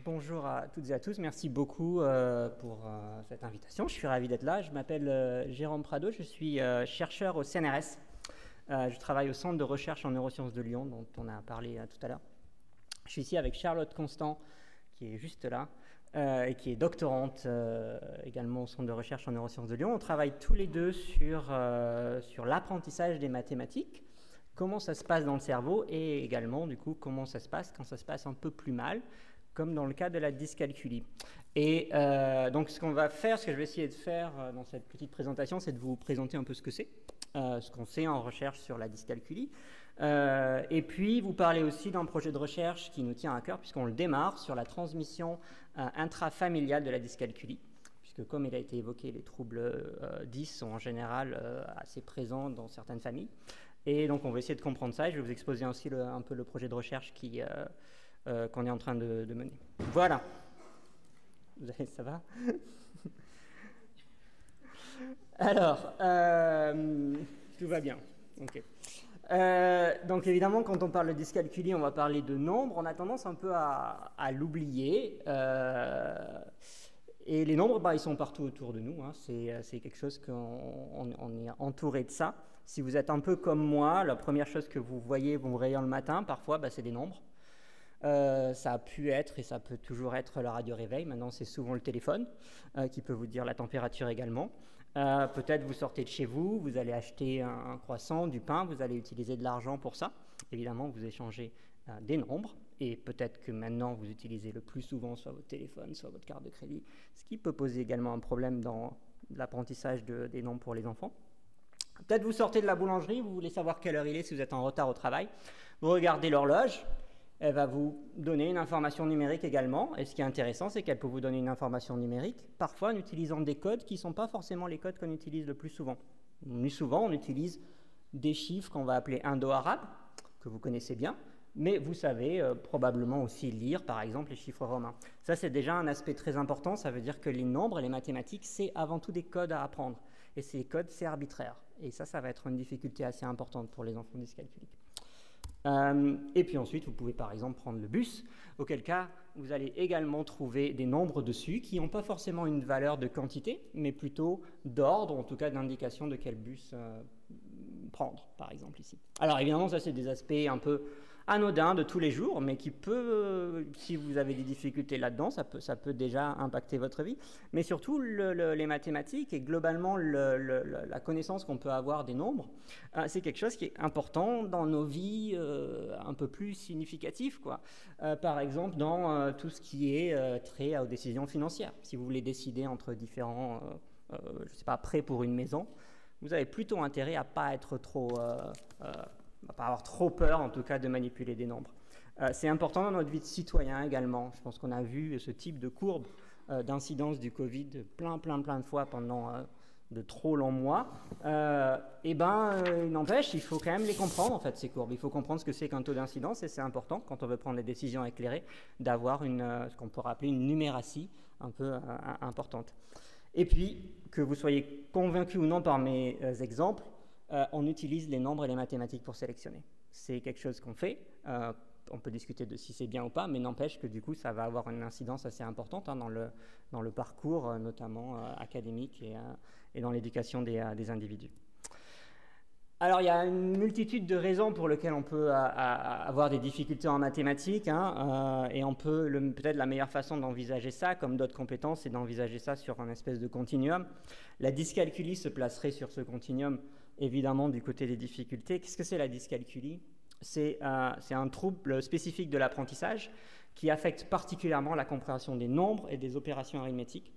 Bonjour à toutes et à tous, merci beaucoup pour cette invitation. Je suis ravi d'être là. Je m'appelle Jérôme Prado, je suis chercheur au CNRS. Je travaille au Centre de recherche en neurosciences de Lyon, dont on a parlé tout à l'heure. Je suis ici avec Charlotte Constant, qui est juste là, et qui est doctorante également au Centre de recherche en neurosciences de Lyon. On travaille tous les deux sur l'apprentissage des mathématiques, comment ça se passe dans le cerveau, et également, du coup, comment ça se passe quand ça se passe un peu plus mal, comme dans le cas de la dyscalculie. Et donc ce qu'on va faire, ce que je vais essayer de faire dans cette petite présentation, c'est de vous présenter un peu ce que c'est, ce qu'on sait en recherche sur la dyscalculie, et puis vous parler aussi d'un projet de recherche qui nous tient à cœur, puisqu'on le démarre sur la transmission intrafamiliale de la dyscalculie, puisque comme il a été évoqué, les troubles 10 sont en général assez présents dans certaines familles. Et donc on va essayer de comprendre ça, et je vais vous exposer aussi un peu le projet de recherche qu'on est en train de mener. Voilà. Ça va? Alors, tout va bien. Ok. Donc évidemment, quand on parle de dyscalculie, on va parler de nombres. On a tendance un peu à l'oublier. Et les nombres, ils sont partout autour de nous. Hein. C'est quelque chose qu'on est entouré de ça. Si vous êtes un peu comme moi, la première chose que vous voyez, vous réveillez le matin, parfois, c'est des nombres. Ça a pu être et ça peut toujours être le radio-réveil. Maintenant, c'est souvent le téléphone qui peut vous dire la température également. Peut-être vous sortez de chez vous, vous allez acheter un croissant, du pain, vous allez utiliser de l'argent pour ça. Évidemment, vous échangez des nombres et peut-être que maintenant, vous utilisez le plus souvent soit votre téléphone, soit votre carte de crédit, ce qui peut poser également un problème dans l'apprentissage des nombres pour les enfants. Peut-être vous sortez de la boulangerie, vous voulez savoir quelle heure il est si vous êtes en retard au travail. Vous regardez l'horloge. Elle va vous donner une information numérique également. Et ce qui est intéressant, c'est qu'elle peut vous donner une information numérique, parfois en utilisant des codes qui ne sont pas forcément les codes qu'on utilise le plus souvent. Le plus souvent, on utilise des chiffres qu'on va appeler indo-arabes, que vous connaissez bien, mais vous savez probablement aussi lire, par exemple, les chiffres romains. Ça, c'est déjà un aspect très important. Ça veut dire que les nombres et les mathématiques, c'est avant tout des codes à apprendre. Et ces codes, c'est arbitraire. Et ça va être une difficulté assez importante pour les enfants dyscalculiques. Et puis ensuite, vous pouvez par exemple prendre le bus, auquel cas vous allez également trouver des nombres dessus qui n'ont pas forcément une valeur de quantité, mais plutôt d'ordre, en tout cas d'indication de quel bus prendre, par exemple ici. Alors évidemment, ça c'est des aspects un peu anodins de tous les jours, mais qui peut, si vous avez des difficultés là-dedans, ça peut déjà impacter votre vie. Mais surtout, les mathématiques et globalement la connaissance qu'on peut avoir des nombres, c'est quelque chose qui est important dans nos vies un peu plus significatives, quoi. Par exemple, dans tout ce qui est trait aux décisions financières. Si vous voulez décider entre différents, je sais pas, prêts pour une maison, vous avez plutôt intérêt à pas être trop, pas avoir trop peur, en tout cas, de manipuler des nombres. C'est important dans notre vie de citoyen également. Je pense qu'on a vu ce type de courbe d'incidence du Covid plein de fois pendant de trop longs mois. Il n'empêche, il faut quand même les comprendre, en fait, ces courbes. Il faut comprendre ce que c'est qu'un taux d'incidence, et c'est important, quand on veut prendre des décisions éclairées, d'avoir ce qu'on pourrait appeler une numératie un peu importante. Et puis, que vous soyez convaincu ou non par mes exemples, on utilise les nombres et les mathématiques pour sélectionner. C'est quelque chose qu'on fait. On peut discuter de si c'est bien ou pas, mais n'empêche que du coup, ça va avoir une incidence assez importante dans le parcours, notamment académique et dans l'éducation des individus. Alors, il y a une multitude de raisons pour lesquelles on peut avoir des difficultés en mathématiques, et on peut, peut-être la meilleure façon d'envisager ça, comme d'autres compétences, c'est d'envisager ça sur un espèce de continuum. La dyscalculie se placerait sur ce continuum, évidemment, du côté des difficultés. Qu'est-ce que c'est la dyscalculie ? C'est un trouble spécifique de l'apprentissage qui affecte particulièrement la compréhension des nombres et des opérations arithmétiques.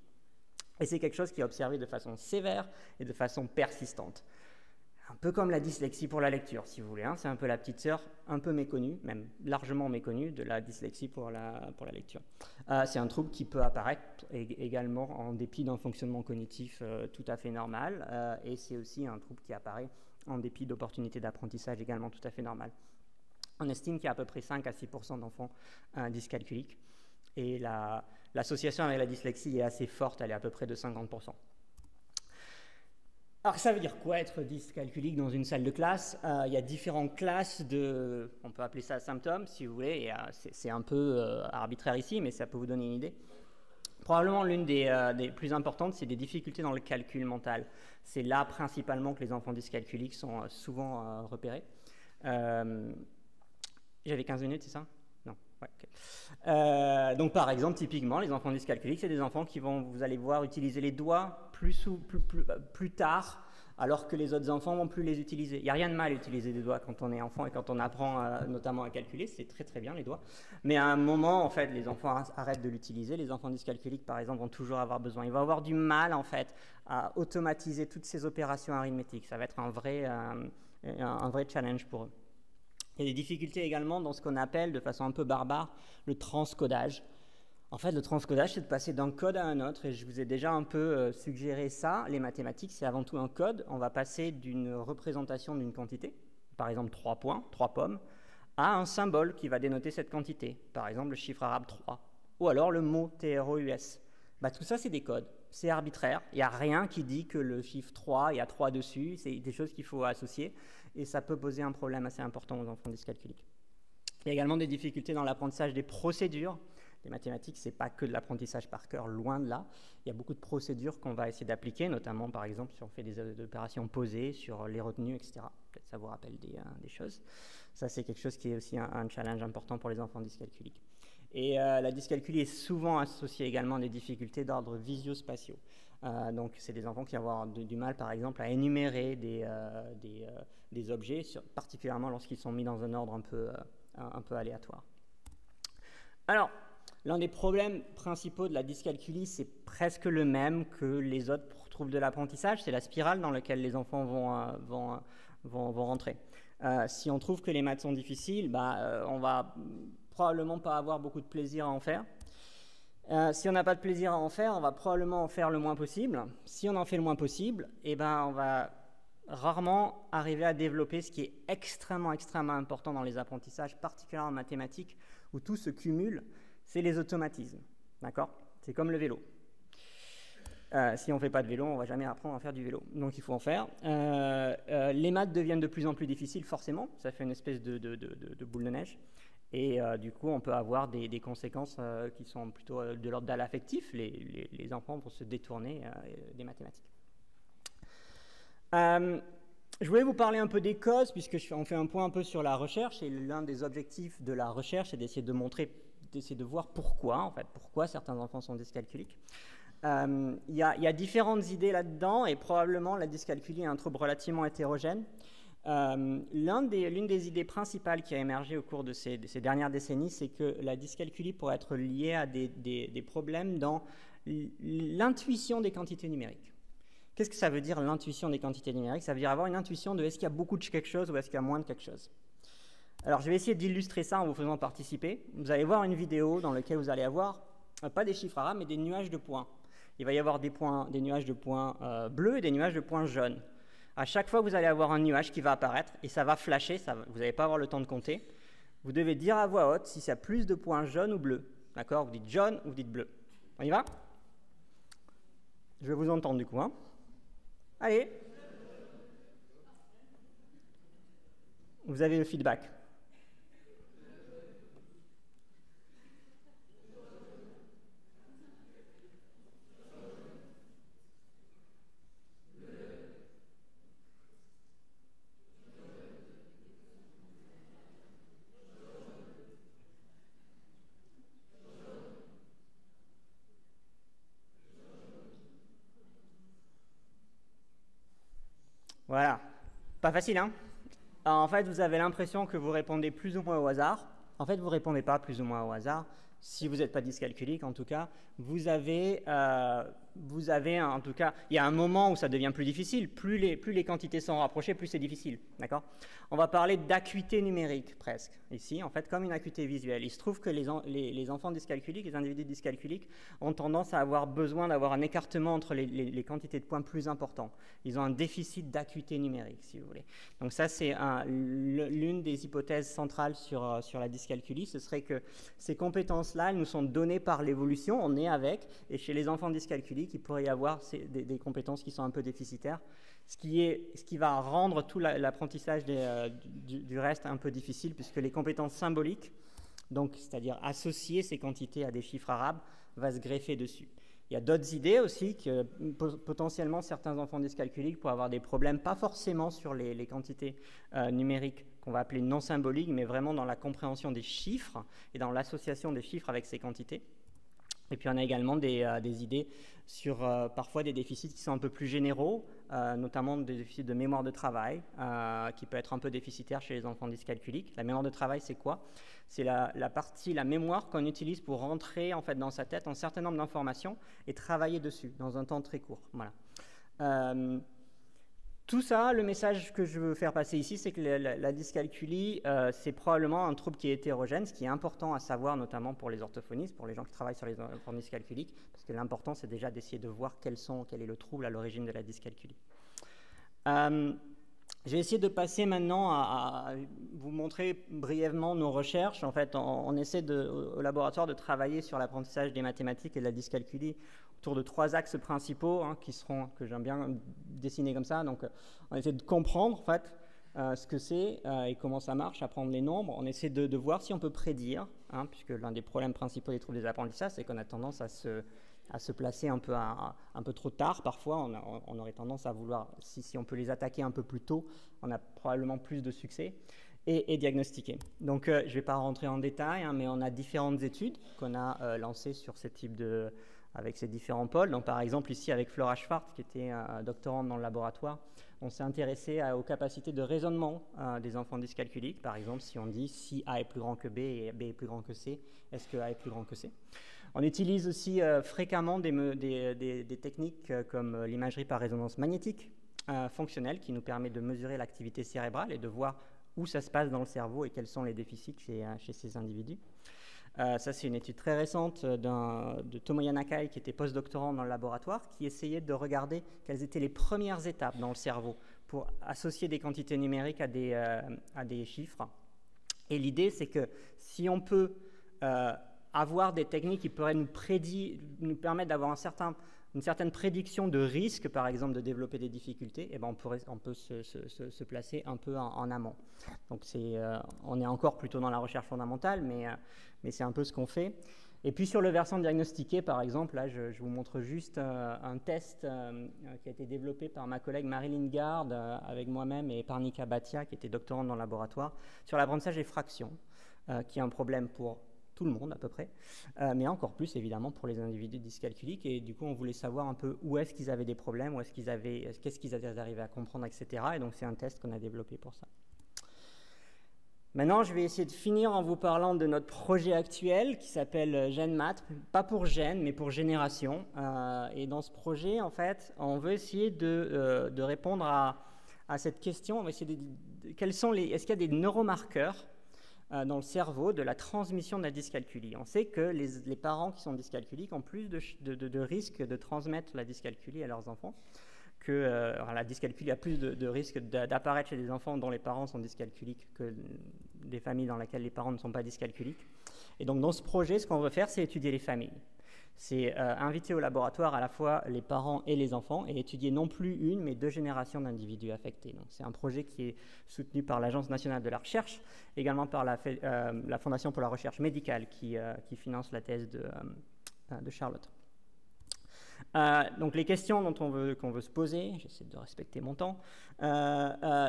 Et c'est quelque chose qui est observé de façon sévère et de façon persistante. Un peu comme la dyslexie pour la lecture, si vous voulez. C'est un peu la petite sœur, un peu méconnue, même largement méconnue, de la dyslexie pour la lecture. C'est un trouble qui peut apparaître également en dépit d'un fonctionnement cognitif tout à fait normal, et c'est aussi un trouble qui apparaît en dépit d'opportunités d'apprentissage également tout à fait normales. On estime qu'il y a à peu près 5 à 6% d'enfants dyscalculiques, et l'association avec la dyslexie est assez forte, elle est à peu près de 50%. Alors, ça veut dire quoi être dyscalculique dans une salle de classe? Il y a différentes classes de, on peut appeler ça symptômes si vous voulez, c'est un peu arbitraire ici, mais ça peut vous donner une idée. Probablement l'une des plus importantes, c'est des difficultés dans le calcul mental. C'est là principalement que les enfants dyscalculiques sont souvent repérés. J'avais 15 minutes, c'est ça? Non. Ouais, okay. Donc par exemple, typiquement, les enfants dyscalculiques, c'est des enfants qui vont, vous allez voir, utiliser les doigts plus tard, alors que les autres enfants vont plus les utiliser. Il n'y a rien de mal à utiliser des doigts quand on est enfant et quand on apprend notamment à calculer, c'est très très bien les doigts. Mais à un moment, en fait, les enfants arrêtent de l'utiliser. Les enfants dyscalculiques, par exemple, vont toujours avoir besoin. Ils vont avoir du mal, en fait, à automatiser toutes ces opérations arithmétiques. Ça va être un vrai challenge pour eux. Il y a des difficultés également dans ce qu'on appelle, de façon un peu barbare, le transcodage. En fait, le transcodage, c'est de passer d'un code à un autre, et je vous ai déjà un peu suggéré ça. Les mathématiques, c'est avant tout un code. On va passer d'une représentation d'une quantité, par exemple 3 points, 3 pommes, à un symbole qui va dénoter cette quantité, par exemple le chiffre arabe 3, ou alors le mot TROUS. Tout ça, c'est des codes. C'est arbitraire. Il n'y a rien qui dit que le chiffre 3, il y a 3 dessus. C'est des choses qu'il faut associer. Et ça peut poser un problème assez important aux enfants dyscalculiques. Il y a également des difficultés dans l'apprentissage des procédures. Les mathématiques, ce n'est pas que de l'apprentissage par cœur, loin de là. Il y a beaucoup de procédures qu'on va essayer d'appliquer, notamment, par exemple, si on fait des opérations posées sur les retenues, etc. Peut-être ça vous rappelle des choses. Ça, c'est quelque chose qui est aussi un challenge important pour les enfants dyscalculiques. Et la dyscalculie est souvent associée également à des difficultés d'ordre visio-spatiaux. Donc, c'est des enfants qui vont avoir du mal, par exemple, à énumérer des objets, particulièrement lorsqu'ils sont mis dans un ordre un peu aléatoire. Alors, l'un des problèmes principaux de la dyscalculie, c'est presque le même que les autres troubles de l'apprentissage, c'est la spirale dans laquelle les enfants vont rentrer. Si on trouve que les maths sont difficiles, on va probablement pas avoir beaucoup de plaisir à en faire. Si on n'a pas de plaisir à en faire, on va probablement en faire le moins possible. Si on en fait le moins possible, on va rarement arriver à développer ce qui est extrêmement important dans les apprentissages, particulièrement en mathématiques, où tout se cumule, c'est les automatismes. D'accord ? C'est comme le vélo. Si on ne fait pas de vélo, on ne va jamais apprendre à faire du vélo. Donc il faut en faire. Les maths deviennent de plus en plus difficiles, forcément. Ça fait une espèce de boule de neige. Et du coup, on peut avoir des conséquences qui sont plutôt de l'ordre de l'affectif. Les enfants vont se détourner des mathématiques. Je voulais vous parler un peu des causes, puisqu'on fait un point un peu sur la recherche. Et l'un des objectifs de la recherche, c'est d'essayer de voir pourquoi certains enfants sont dyscalculiques. Il y a différentes idées là-dedans, et probablement la dyscalculie est un trouble relativement hétérogène. L'une des idées principales qui a émergé au cours de ces dernières décennies, c'est que la dyscalculie pourrait être liée à des problèmes dans l'intuition des quantités numériques. Qu'est-ce que ça veut dire, l'intuition des quantités numériques? Ça veut dire avoir une intuition de est-ce qu'il y a beaucoup de quelque chose ou est-ce qu'il y a moins de quelque chose. Alors, je vais essayer d'illustrer ça en vous faisant participer. Vous allez voir une vidéo dans laquelle vous allez avoir, pas des chiffres arabes, mais des nuages de points. Il va y avoir des nuages de points bleus et des nuages de points jaunes. À chaque fois, vous allez avoir un nuage qui va apparaître et ça va flasher, vous n'allez pas avoir le temps de compter. Vous devez dire à voix haute si ça a plus de points jaunes ou bleus. D'accord? Vous dites jaune ou vous dites bleu. On y va? Je vais vous entendre du coup. Hein? Allez. Vous avez le feedback. Voilà. Pas facile, hein? Alors, en fait, vous avez l'impression que vous répondez plus ou moins au hasard. En fait, vous ne répondez pas plus ou moins au hasard. Si vous n'êtes pas dyscalculique, en tout cas, vous avez en tout cas, il y a un moment où ça devient plus difficile. Plus les quantités sont rapprochées, plus c'est difficile. D'accord? On va parler d'acuité numérique, presque, ici, en fait, comme une acuité visuelle. Il se trouve que les enfants dyscalculiques, les individus dyscalculiques, ont tendance à avoir besoin d'avoir un écartement entre les quantités de points plus importants. Ils ont un déficit d'acuité numérique, si vous voulez. Donc ça, c'est l'une des hypothèses centrales sur la dyscalculie. Ce serait que ces compétences-là, elles nous sont données par l'évolution, on est avec, et chez les enfants dyscalculiques, il pourrait y avoir des compétences qui sont un peu déficitaires. ce qui va rendre tout l'apprentissage du reste un peu difficile, puisque les compétences symboliques, donc c'est-à-dire associer ces quantités à des chiffres arabes, va se greffer dessus. Il y a d'autres idées aussi que potentiellement certains enfants dyscalculiques pourraient avoir des problèmes, pas forcément sur les quantités numériques qu'on va appeler non symboliques, mais vraiment dans la compréhension des chiffres et dans l'association des chiffres avec ces quantités. Et puis on a également des idées sur parfois des déficits qui sont un peu plus généraux, notamment des déficits de mémoire de travail, qui peut être un peu déficitaire chez les enfants dyscalculiques. La mémoire de travail, c'est quoi? C'est la mémoire qu'on utilise pour rentrer en fait, dans sa tête un certain nombre d'informations et travailler dessus dans un temps très court. Voilà. Tout ça, le message que je veux faire passer ici, c'est que la dyscalculie, c'est probablement un trouble qui est hétérogène, ce qui est important à savoir, notamment pour les orthophonistes, pour les gens qui travaillent sur les enfants dyscalculiques, parce que l'important, c'est déjà d'essayer de voir quel est le trouble à l'origine de la dyscalculie. Je vais essayer de passer maintenant à vous montrer brièvement nos recherches. En fait, on essaie au laboratoire de travailler sur l'apprentissage des mathématiques et de la dyscalculie autour de 3 axes principaux que j'aime bien dessiner comme ça. Donc, on essaie de comprendre en fait ce que c'est et comment ça marche, apprendre les nombres. On essaie de voir si on peut prédire, puisque l'un des problèmes principaux des troubles des apprentissages, c'est qu'on a tendance à se placer un peu trop tard. Parfois, on aurait tendance à vouloir, si on peut les attaquer un peu plus tôt, on a probablement plus de succès et diagnostiquer. Donc, je ne vais pas rentrer en détail, mais on a différentes études qu'on a lancées sur ce type avec ces différents pôles. Donc, par exemple, ici, avec Flora Schwartz, qui était doctorante dans le laboratoire, on s'est intéressé aux capacités de raisonnement des enfants dyscalculiques. Par exemple, si on dit si A est plus grand que B et B est plus grand que C, est-ce que A est plus grand que C? On utilise aussi fréquemment des techniques comme l'imagerie par résonance magnétique fonctionnelle qui nous permet de mesurer l'activité cérébrale et de voir où ça se passe dans le cerveau et quels sont les déficits chez ces individus. Ça, c'est une étude très récente de Tomoya Nakai, qui était postdoctorant dans le laboratoire, qui essayait de regarder quelles étaient les premières étapes dans le cerveau pour associer des quantités numériques à des chiffres. Et l'idée, c'est que si on peut avoir des techniques qui pourraient nous permettre d'avoir une certaine prédiction de risque, par exemple, de développer des difficultés, eh ben on peut se placer un peu en amont. Donc, on est encore plutôt dans la recherche fondamentale, mais c'est un peu ce qu'on fait. Et puis, sur le versant diagnostiqué, par exemple, là, je vous montre juste un test qui a été développé par ma collègue Marilyn Gard, avec moi-même, et Parnika Bhatia, qui était doctorante dans le laboratoire, sur l'apprentissage des fractions, qui est un problème pour tout le monde à peu près, mais encore plus évidemment pour les individus dyscalculiques. Et du coup, on voulait savoir un peu où est-ce qu'ils avaient des problèmes, qu'est-ce qu'ils avaient arrivé à comprendre, etc. Et donc, c'est un test qu'on a développé pour ça. Maintenant, je vais essayer de finir en vous parlant de notre projet actuel qui s'appelle GenMath, pas pour gène, mais pour génération. Et dans ce projet, en fait, on veut essayer de répondre à cette question. On va essayer est-ce qu'il y a des neuromarqueurs dans le cerveau de la transmission de la dyscalculie. On sait que les parents qui sont dyscalculiques ont plus de risques de transmettre la dyscalculie à leurs enfants, la dyscalculie a plus de risques d'apparaître chez des enfants dont les parents sont dyscalculiques que des familles dans lesquelles les parents ne sont pas dyscalculiques. Et donc dans ce projet, ce qu'on veut faire, c'est étudier les familles. C'est inviter au laboratoire à la fois les parents et les enfants et étudier non plus une, mais 2 générations d'individus affectés. Donc, c'est un projet qui est soutenu par l'Agence nationale de la recherche, également par la Fondation pour la recherche médicale qui finance la thèse de Charlotte. Donc, les questions qu'on veut se poser, j'essaie de respecter mon temps,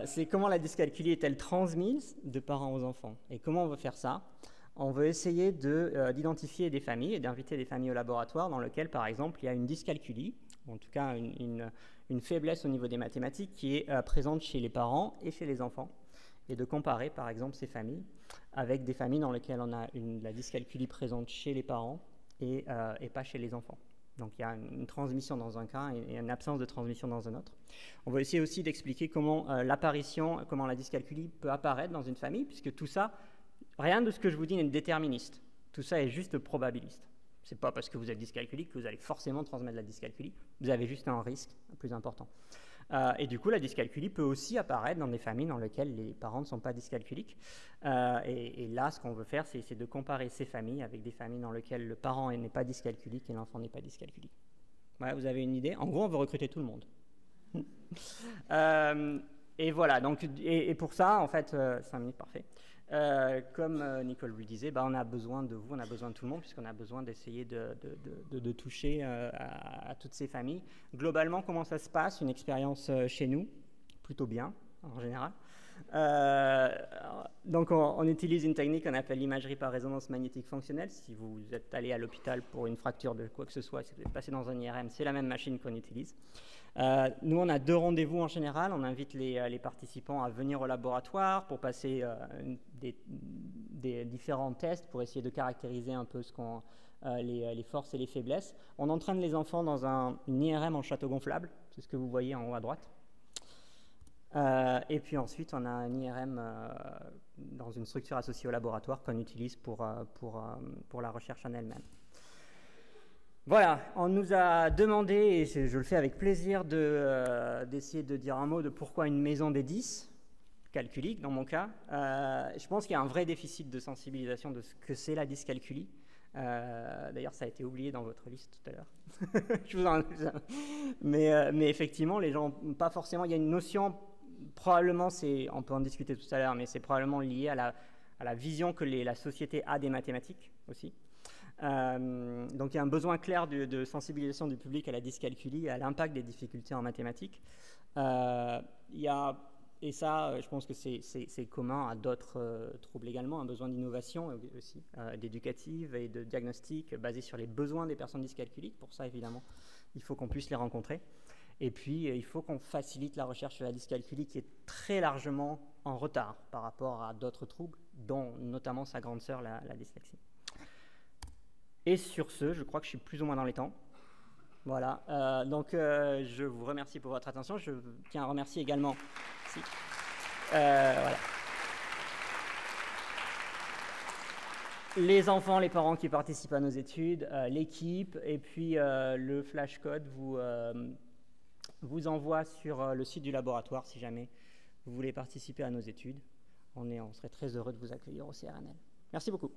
c'est comment la dyscalculie est-elle transmise de parents aux enfants? Et comment on veut faire ça? On veut essayer d'identifier des familles et d'inviter des familles au laboratoire dans lesquelles, par exemple, il y a une dyscalculie, en tout cas une faiblesse au niveau des mathématiques qui est présente chez les parents et chez les enfants, et de comparer, par exemple, ces familles avec des familles dans lesquelles on a la dyscalculie présente chez les parents et pas chez les enfants. Donc, il y a une transmission dans un cas et une absence de transmission dans un autre. On va essayer aussi d'expliquer comment la dyscalculie peut apparaître dans une famille, puisque tout ça, rien de ce que je vous dis n'est déterministe. Tout ça est juste probabiliste. Ce n'est pas parce que vous êtes dyscalculique que vous allez forcément transmettre la dyscalculie. Vous avez juste un risque plus important. Et du coup, la dyscalculie peut aussi apparaître dans des familles dans lesquelles les parents ne sont pas dyscalculiques. Et là, ce qu'on veut faire, c'est de comparer ces familles avec des familles dans lesquelles le parent n'est pas dyscalculique et l'enfant n'est pas dyscalculique. Voilà, vous avez une idée? En gros, on veut recruter tout le monde. Et voilà, donc, et pour ça, en fait, 5 minutes, parfait. Comme Nicole vous le disait, on a besoin de vous, on a besoin de tout le monde, puisqu'on a besoin d'essayer de toucher à toutes ces familles. Globalement, comment ça se passe? Une expérience chez nous, plutôt bien, en général. Donc on utilise une technique qu'on appelle l'imagerie par résonance magnétique fonctionnelle. Si vous êtes allé à l'hôpital pour une fracture de quoi que ce soit, si vous êtes passé dans un IRM, c'est la même machine qu'on utilise. Nous, on a 2 rendez-vous en général. On invite les participants à venir au laboratoire pour passer des différents tests pour essayer de caractériser un peu les forces et les faiblesses. On entraîne les enfants dans une IRM en château gonflable, c'est ce que vous voyez en haut à droite. Et puis ensuite, on a un IRM dans une structure associée au laboratoire qu'on utilise pour la recherche en elle-même. Voilà, on nous a demandé, et je le fais avec plaisir, d'essayer de dire un mot de pourquoi une maison des 10, calculique dans mon cas. Je pense qu'il y a un vrai déficit de sensibilisation de ce que c'est la dyscalculie. D'ailleurs, ça a été oublié dans votre liste tout à l'heure. Mais effectivement, les gens, pas forcément, il y a une notion, probablement, on peut en discuter tout à l'heure, mais c'est probablement lié à la vision que la société a des mathématiques aussi. Donc il y a un besoin clair de sensibilisation du public à la dyscalculie et à l'impact des difficultés en mathématiques. Et ça, je pense que c'est commun à d'autres troubles également, un besoin d'innovation aussi, d'éducative et de diagnostic basé sur les besoins des personnes dyscalculiques. Pour ça, évidemment, il faut qu'on puisse les rencontrer. Et puis, il faut qu'on facilite la recherche sur la dyscalculie qui est très largement en retard par rapport à d'autres troubles, dont notamment sa grande sœur, la dyslexie. Et sur ce, je crois que je suis plus ou moins dans les temps. Voilà, donc je vous remercie pour votre attention. Je tiens à remercier également voilà, les enfants, les parents qui participent à nos études, l'équipe, et puis le flashcode vous envoie sur le site du laboratoire si jamais vous voulez participer à nos études. On serait très heureux de vous accueillir au CRNL. Merci beaucoup.